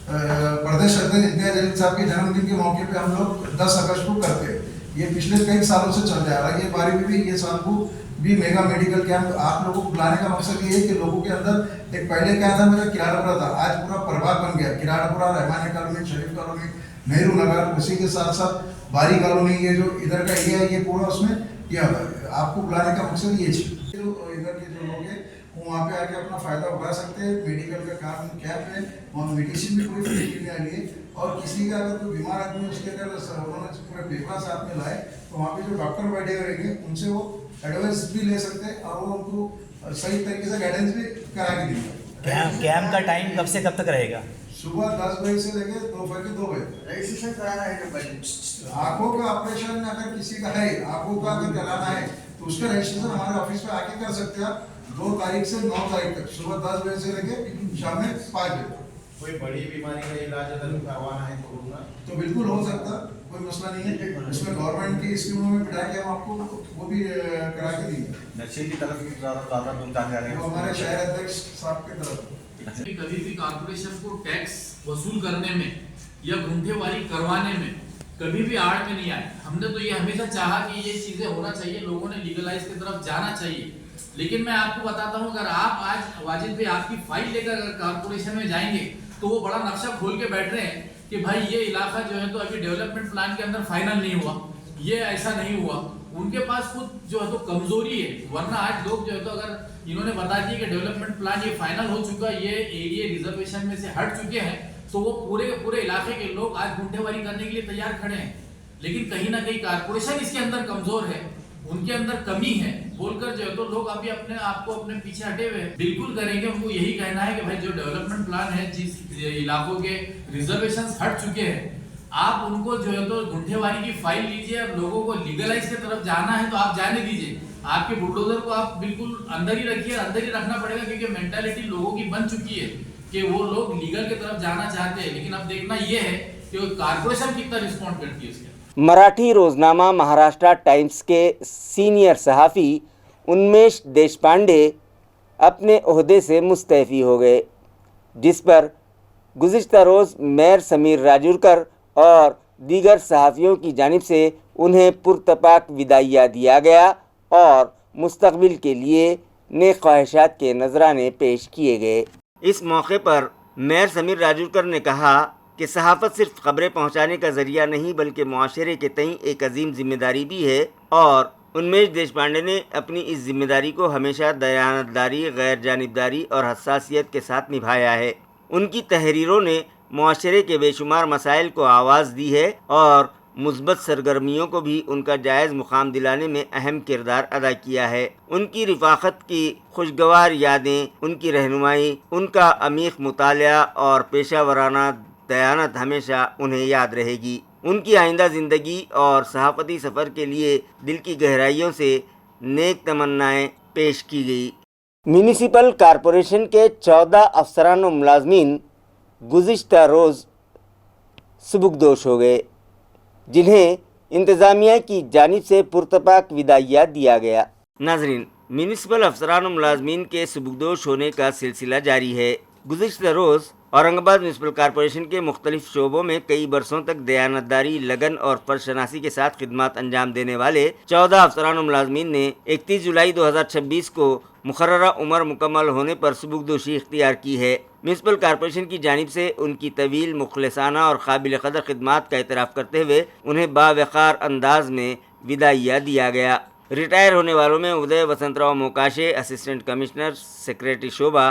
प्रदेश अध्यक्ष इम्तियाज जलील साहब के जन्मदिन के मौके पे हम लोग 10 अगस्त को करते हैं। ये पिछले कई सालों से चल जा रहा है। ये बारी में भी ये साल को भी मेगा मेडिकल कैंप आप लोगों को बुलाने का मकसद ये है कि लोगों के अंदर एक पहले क्या था, मेरा किराड़पुरा था, आज पूरा प्रभाग बन गया। किराड़पुरा, रहमानी कॉलोनी, शरीफ कॉलोनी, नेहरू नगर, उसी के साथ साथ बारी कॉलोनी, ये जो इधर का एरिया है ये पूरा उसमें किया हुआ है। आपको बुलाने का मकसद ये है जो इधर के जो लोग हैं वो वहाँ पे आके अपना फ़ायदा उठा सकते हैं। मेडिकल का काम कैंप है, वहाँ मेडिसिन भी पूरी फ्री मिलने वाली है। और किसी का अगर कोई बीमार आदमी उसके अगर उन्होंने पूरे पेपर साथ में लाए तो वहाँ पे जो डॉक्टर बैठे रहेंगे उनसे वो एडवाइस भी ले सकते हैं और वो उनको सही तरीके से गाइडेंस भी करा के देंगे। कैंप का टाइम कब से कब तक रहेगा? सुबह 10 बजे से लेके दोपहर के 2 बजे। रजिस्ट्रेशन कराना है कि पहले आँखों का ऑपरेशन अगर किसी का है, आँखों का अगर कराना है तो उसका रजिस्ट्रेशन हमारे ऑफिस में आके कर सकते हैं आप। 2 तारीख से 9 तारीख तक सुबह 10 बजे से लेके शाम में 5 बजे। कोई बड़ी बीमारी का इलाज अगर करवाना है तो बिल्कुल हो सकता, कोई मसला नहीं है। उसमें गवर्नमेंट की स्कीमों में बिठा के हम आपको वो भी करा के देंगे। नशे की तरफ ज़्यादा नुकसान जा रहे हैं हमारे शहर अध्यक्ष साहब की तरफ कभी भी कारपोरेशन को टैक्स वसूल करने में या गुंठेवारी करवाने में कभी भी आड़ में नहीं आए। हमने तो ये हमेशा चाहा कि ये चीजें होना चाहिए, लोगों ने लीगलाइज की तरफ जाना चाहिए। लेकिन मैं आपको बताता हूँ, अगर आप आज वाजिद भाई आपकी फाइल लेकर अगर कारपोरेशन में जाएंगे तो वो बड़ा नक्शा खोल के बैठ रहे हैं कि भाई ये इलाका जो है तो अभी डेवलपमेंट प्लान के अंदर फाइनल नहीं हुआ, ये ऐसा नहीं हुआ। उनके पास खुद जो है तो कमजोरी है, वरना आज लोग जो है तो अगर इन्होंने बता दिया कि डेवलपमेंट प्लान ये फाइनल हो चुका, ये एरिया रिजर्वेशन में से हट चुके हैं, तो वो पूरे के पूरे इलाके के लोग आज गुंठेवारी करने के लिए तैयार खड़े हैं। लेकिन कहीं ना कहीं कारपोरेशन इसके अंदर कमजोर है, उनके अंदर कमी है बोलकर जो है तो लोग अभी अपने आप को अपने पीछे हटे हुए हैं। बिल्कुल करेंगे, उनको यही कहना है कि भाई जो डेवलपमेंट प्लान है, जिस इलाकों के रिजर्वेशंस हट चुके हैं, आप उनको जो है तो गुंठेवारी की फाइल लीजिए और लोगों को लीगलाइज की तरफ जाना है तो आप जाने दीजिए। आपके बुलडोजर को आप बिल्कुल अंदर ही रखिए, अंदर ही रखना पड़ेगा, क्योंकि मेंटालिटी लोगों की बन चुकी है कि वो लोग लीगल की तरफ जाना चाहते हैं। लेकिन अब देखना ये है कि कारपोरेशन कितना रिस्पॉन्ड करती है उसके। मराठी रोज़नामा महाराष्ट्र टाइम्स के सीनियर सहाफ़ी उन्मेष देशपांडे अपने ओहदे से मुस्तैफ़ी हो गए, जिस पर गुज़िश्ता रोज़ मेयर समीर राजूरकर और दीगर सहाफ़ियों की जानिब से उन्हें पुरतपाक विदाइया दिया गया और मुस्तक़बिल के लिए नेक ख्वाहिशात के नजराने पेश किए गए। इस मौके पर मेयर समीर राजूरकर ने कहा कि सहाफ़त सिर्फ ख़बरें पहुँचाने का ज़रिया नहीं बल्कि मुआशरे के तई एक अजीम ज़िम्मेदारी भी है, और उन्मेष देशपांडे ने अपनी इस ज़िम्मेदारी को हमेशा दयानतदारी, गैर जानिबदारी और हसासियत के साथ निभाया है। उनकी तहरीरों ने मुआशरे के बेशुमार मसाइल को आवाज़ दी है और मुस्बत सरगर्मियों को भी उनका जायज़ मुकाम दिलाने में अहम किरदार अदा किया है। उनकी रिफ़ाक़त की खुशगवार यादें, उनकी रहनुमाई, उनका अमीक़ मुतालिया और पेशा वराना दयानत हमेशा उन्हें याद रहेगी। उनकी आइंदा ज़िंदगी और सहाफ़ती सफ़र के लिए दिल की गहराइयों से नेक तमन्नाएं पेश की गई। म्यूनिसिपल कॉरपोरेशन के 14 अफसरान व मुलाजमीन गुज़िश्ता रोज़ सुबुकदोश हो गए, जिन्हें इंतज़ामिया की जानिब से पुरतपाक विदाइया दिया गया। नाज़रीन, म्यूनिसिपल अफसरान व मुलाजमीन के सुबुकदोश होने का सिलसिला जारी है। गुज़िश्ता रोज़ औरंगाबाद म्यूनिसिपल कॉरपोरेशन के मुख्तलिफ शोबों में कई बरसों तक दयानतदारी, लगन और फर्शनासी के साथ खिदमत अंजाम देने वाले 14 अफसरान व मुलाजमीन ने 31 जुलाई 2026 को मुकर्ररा उम्र मुकम्मल होने पर सुबुकदोशी इख्तियार की है। म्यूनिसिपल कॉरपोरेशन की जानिब से उनकी तवील, मुखलिसाना और काबिल कदर खिदमत का एतराफ़ करते हुए उन्हें बावक़ार अंदाज में विदाइया दिया गया। रिटायर होने वालों में उदय Vasantrao Mokashe, assistant commissioner, secretary शोभा,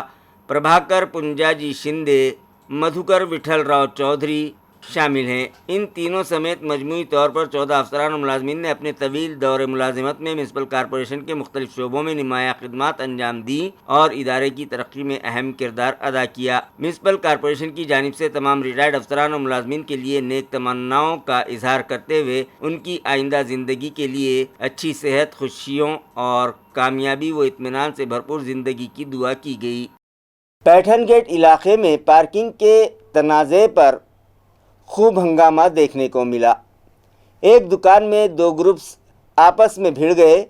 प्रभाकर पुंजाजी शिंदे, मधुकर विठलराव चौधरी शामिल हैं। इन तीनों समेत मजमूई तौर पर 14 अफसरान और मुलाजमीन ने अपने तवील दौर मुलाजिमत में म्यूनिसिपल कॉरपोरेशन के मुख्तलिफ शोबों में नुमाया खिदमत अंजाम दी और इदारे की तरक्की में अहम किरदार अदा किया। म्यूनिसिपल कॉरपोरेशन की जानिब से तमाम रिटायर्ड अफसरान और मुलाजमीन के लिए नेक तमन्नाओं का इजहार करते हुए उनकी आइंदा ज़िंदगी के लिए अच्छी सेहत, खुशियों और कामयाबी व इत्मीनान से भरपूर ज़िंदगी की दुआ की गई। पैठन गेट इलाके में पार्किंग के तनाज़े पर खूब हंगामा देखने को मिला। एक दुकान में दो ग्रुप्स आपस में भिड़ गए,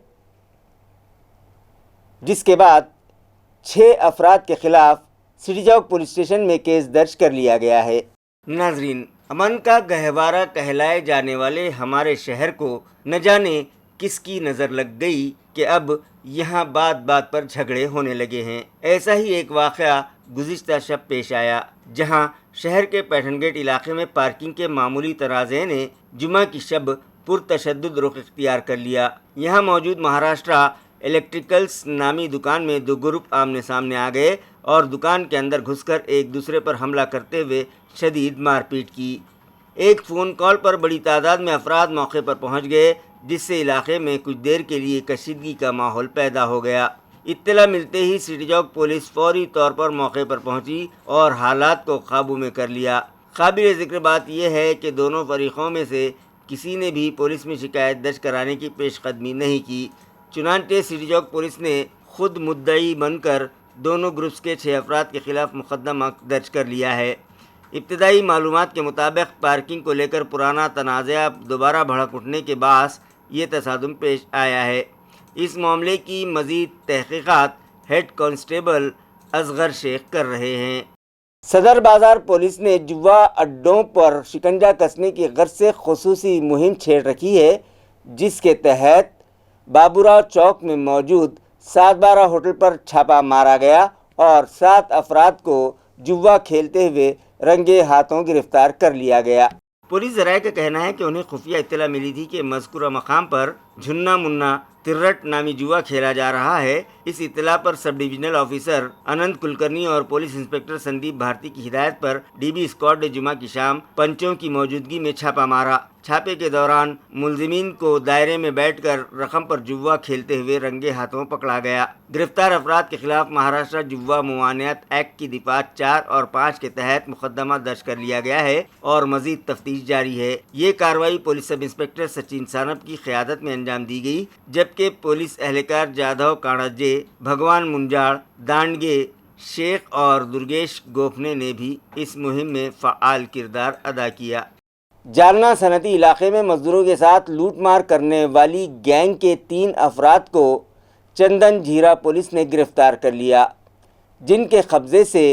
जिसके बाद 6 अफराद के खिलाफ सिटी चौक पुलिस स्टेशन में केस दर्ज कर लिया गया है। नाजरीन, अमन का गहवारा कहलाए जाने वाले हमारे शहर को न जाने किसकी नज़र लग गई कि अब यहाँ बात बात पर झगड़े होने लगे हैं। ऐसा ही एक वाक़या गुज़िश्ता शब पेश आया, जहाँ शहर के पैठन गेट इलाके में पार्किंग के मामूली तनाज़े ने जुमा की शब पुरतशद्दुद रुख इख्तियार कर लिया। यहाँ मौजूद महाराष्ट्र इलेक्ट्रिकल्स नामी दुकान में दो ग्रुप आमने सामने आ गए और दुकान के अंदर घुसकर एक दूसरे पर हमला करते हुए शदीद मारपीट की। एक फ़ोन कॉल पर बड़ी तादाद में अफराद मौके पर पहुँच गए, जिससे इलाके में कुछ देर के लिए कशीदगी का माहौल पैदा हो गया। इत्तला मिलते ही सिटी चौक पुलिस फौरी तौर पर मौके पर पहुंची और हालात को काबू में कर लिया। काबिल ज़िक्र बात यह है कि दोनों फरीक़ों में से किसी ने भी पुलिस में शिकायत दर्ज कराने की पेशकदमी नहीं की। चुनांचे सिटी चौक पुलिस ने खुद मुद्दई बनकर दोनों ग्रुप्स के 6 अफराद के खिलाफ मुकदमा दर्ज कर लिया है। इब्तदाई मालूमात के मुताबिक पार्किंग को लेकर पुराना तनाज़ा दोबारा भड़क उठने के बाद ये तसादुम पेश आया है। इस मामले की मज़ीद तहक़ीक़ात हेड कांस्टेबल असगर शेख कर रहे हैं। सदर बाज़ार पुलिस ने जुआ अड्डों पर शिकंजा कसने की गर्ज से खुसूसी मुहिम छेड़ रखी है, जिसके तहत बाबूराव चौक में मौजूद 712 होटल पर छापा मारा गया और 7 अफराद को जुआ खेलते हुए रंगे हाथों गिरफ्तार कर लिया गया। पुलिस ज़राए का कहना है कि उन्हें खुफिया इत्तला मिली थी कि मज़कूरा मकाम पर झुन्ना मुन्ना तिर्रट नामी जुआ खेला जा रहा है। इस इत्तला पर सब डिविजनल ऑफिसर अनंत कुलकर्णी और पुलिस इंस्पेक्टर संदीप भारती की हिदायत पर डीबी स्क्वाड ने जुमा की शाम पंचों की मौजूदगी में छापा मारा। छापे के दौरान मुलजिमीन को दायरे में बैठकर रकम पर जुआ खेलते हुए रंगे हाथों पकड़ा गया। गिरफ्तार अफराद के खिलाफ महाराष्ट्र जुआ मुआनियत एक्ट की दिफात 4 और 5 के तहत मुकदमा दर्ज कर लिया गया है और मजीद तफ्तीश जारी है। ये कार्रवाई police sub inspector Sachin Sanap की क़यादत में अंजाम दी गई, जबकि पुलिस एहलकार जाधव काणजे, भगवान मुंजाड़, दांडगे शेख और दुर्गेश गोफने ने भी इस मुहिम में फ़ाल किरदार अदा किया। जालना सनती इलाके में मजदूरों के साथ लूटमार करने वाली गैंग के 3 अफराद को चंदन झीरा पुलिस ने गिरफ्तार कर लिया, जिनके कब्ज़े से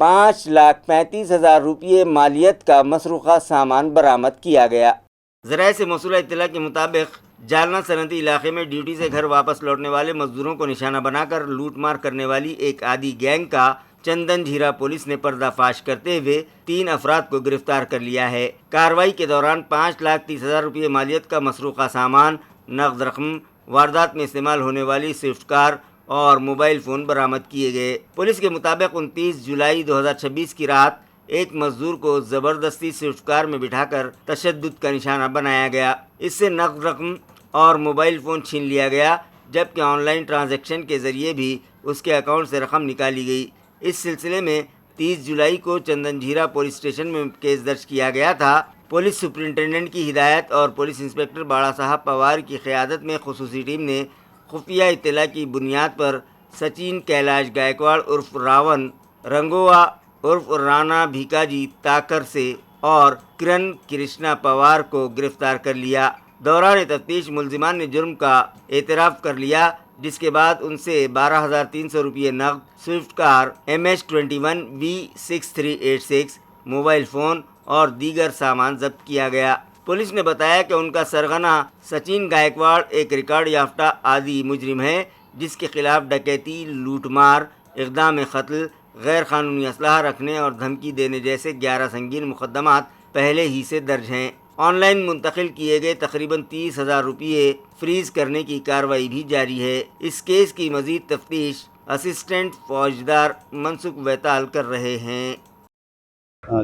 5,35,000 रुपये मालियत का मसरूक़ा सामान बरामद किया गया। ज़राए से मौसूला इत्तला के मुताबिक जालना सनती इलाके में ड्यूटी से घर वापस लौटने वाले मजदूरों को निशाना बनाकर लूटमार करने वाली एक आदि गैंग का चंदन झीरा पुलिस ने पर्दाफाश करते हुए 3 अफराद को गिरफ्तार कर लिया है। कार्रवाई के दौरान 5,30,000 रुपये मालियत का मसरूक़ा सामान, नकद रकम, वारदात में इस्तेमाल होने वाली स्विफ्ट कार और मोबाइल फ़ोन बरामद किए गए। पुलिस के मुताबिक 29 जुलाई 2026 की रात एक मजदूर को ज़बरदस्ती स्विफ्ट कार में बिठाकर तशद्दुद का निशाना बनाया गया। इससे नकद रकम और मोबाइल फ़ोन छीन लिया गया, जबकि ऑनलाइन ट्रांजैक्शन के ज़रिए भी उसके अकाउंट से रकम निकाली गई। इस सिलसिले में 30 जुलाई को चंदन झीरा पुलिस स्टेशन में केस दर्ज किया गया था। पुलिस सुपरिटेंडेंट की हिदायत और पुलिस इंस्पेक्टर बाड़ा साहब पवार की क़यादत में खुसूसी टीम ने खुफिया इत्तला की बुनियाद पर सचिन कैलाश गायकवाड़ उर्फ रावण, रंगोवा उर्फ राणा भिकाजी ताकर से और किरण कृष्णा पवार को गिरफ्तार कर लिया। दौरान तफ्तीश मुलजिमान ने जुर्म का एतराफ़ कर लिया, जिसके बाद उनसे 12,300 रुपये नकद, Swift car MH21 V6386, mobile phone और दीगर सामान जब्त किया गया। पुलिस ने बताया कि उनका सरगना सचिन गायकवाड़ एक रिकॉर्ड याफ्ता आदी मुजरिम है, जिसके खिलाफ डकैती, लूटमार, इक़दाम क़त्ल, गैर कानूनी असलहा रखने और धमकी देने जैसे 11 संगीन मुकदमात पहले ही से दर्ज हैं। ऑनलाइन मुंतकिल किए गए तकरीबन 30,000 रुपये फ्रीज़ करने की कार्रवाई भी जारी है। इस केस की मज़ीद तफ्तीश असिस्टेंट फौजदार मनसुख वैताल कर रहे हैं।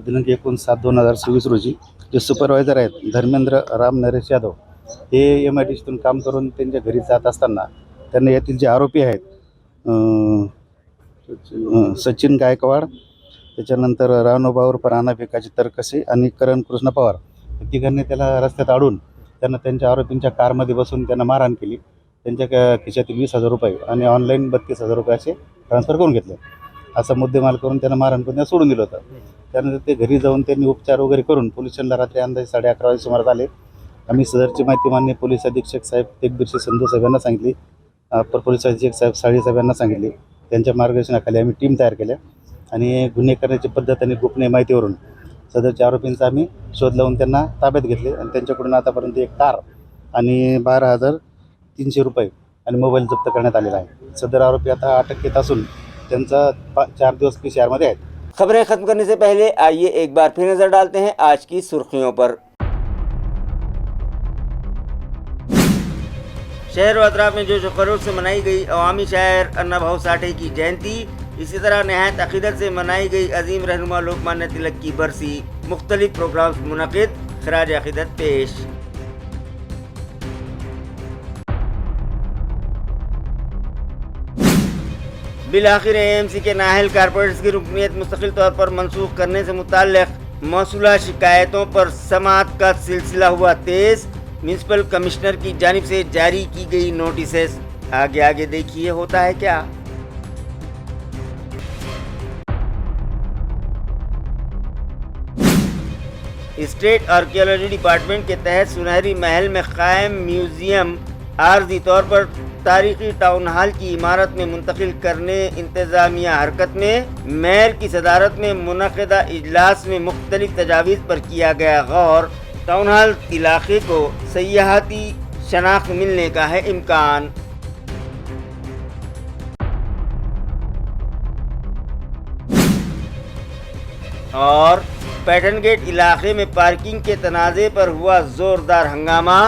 दिनांक 29/7/2026 रोजी जे सुपरवायझर आहेत धर्मेंद्र राम नरेश यादव हे MIDCतून काम करून त्यांच्या घरी जात असताना त्यांना यातील जे आरोपी आहेत सचिन गायकवाड, त्याच्यानंतर रावणोबा उर्फ राणा भिकाजी तरकसे आणि करण कृष्ण पवार तिघांनी त्याला रस्त्यात अडवून त्यांना त्यांच्या आरोपींच्या कारमध्ये बसून त्यांना मारहाण केली। त्यांच्या खिशातील 20,000 रुपये आणि ऑनलाईन 32,000 रुपये असे ट्रान्सफर करून घेतले। असा मुद्देमाल करून त्यांना मारहाण करून सोडून दिलं होतं। त्यानंतर ते घरी जाऊन त्यांनी उपचार वगैरे करून पोलीस स्टेशनला रात्री अंदाजे 11:30 वाजे सुमारास आले। आम्ही सदरची माहिती माननीय पोलीस अधीक्षक साहेब तेगबीर संधू साहेबांना सांगितली, अपर पोलीस अधीक्षक साहेब साळी साहेबांना सांगितली। त्यांच्या मार्गदर्शनाखाली आम्ही टीम तयार केल्या आणि गुन्हे करण्याची पद्धत आणि गोपनीय माहितीवरून सदरच्या आरोपींचा आम्ही शोध लावून त्यांना ताब्यात घेतले आणि त्यांच्याकडून आतापर्यंत एक कार आणि 12,300 रुपये आणि मोबाईल जप्त करण्यात आलेला आहे। सदर आरोपी आता अटकेत असून त्यांचा 4 दिवस PCR मध्ये आहेत। खबरें खत्म करने से पहले आइए एक बार फिर नजर डालते हैं आज की सुर्खियों पर। शहर व अतराफ में जोश व खरोश से मनाई गई अवामी शायर अन्ना भाऊ साठे की जयंती। इसी तरह नहायत अकीदत से मनाई गई अजीम रहनुमा लोकमान्य तिलक की बरसी। मुख्तलिफ प्रोग्राम्स मुनक़िद, खराज अकीदत पेश। बिलाखिर AMC के नाहल कारपोरेट्स की रुकनीत मुस्तकिल तौर पर मनसूख करने से मुताल्लिक़ मौसूला शिकायतों पर समाअत का सिलसिला हुआ तेज़। म्यूनसिपल कमिश्नर की जानिब से जारी की गई नोटिसेस। आगे देखिए होता है क्या। स्टेट आर्कियोलॉजी डिपार्टमेंट के तहत सुनहरी महल में कायम म्यूजियम आर्जी तौर पर तारीखी टाउन हॉल की इमारत में मुंतकिल करने इंतजामिया हरकत में। मेयर की सदारत में मुनक़िदा इजलास में मुख्तलिफ तजावीज़ पर किया गया गौर। टाउन हॉल इलाके को सयाहती शनाख्त मिलने का है इम्कान। और पैटर्न गेट इलाके में पार्किंग के तनाज़े पर हुआ ज़ोरदार हंगामा।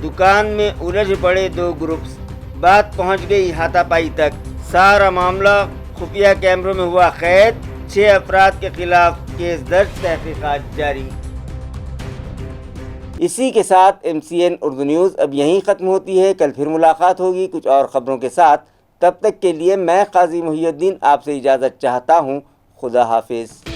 दुकान में उलझ पड़े 2 ग्रुप्स, बात पहुंच गई हाथापाई तक। सारा मामला खुफिया कैमरों में हुआ कैद। 6 अफराद के खिलाफ केस दर्ज, तहकीकात जारी। इसी के साथ MCN उर्दू न्यूज़ अब यहीं ख़त्म होती है। कल फिर मुलाकात होगी कुछ और ख़बरों के साथ। तब तक के लिए मैं काजी मुहियुद्दीन आपसे इजाज़त चाहता हूँ। खुदा हाफिज़।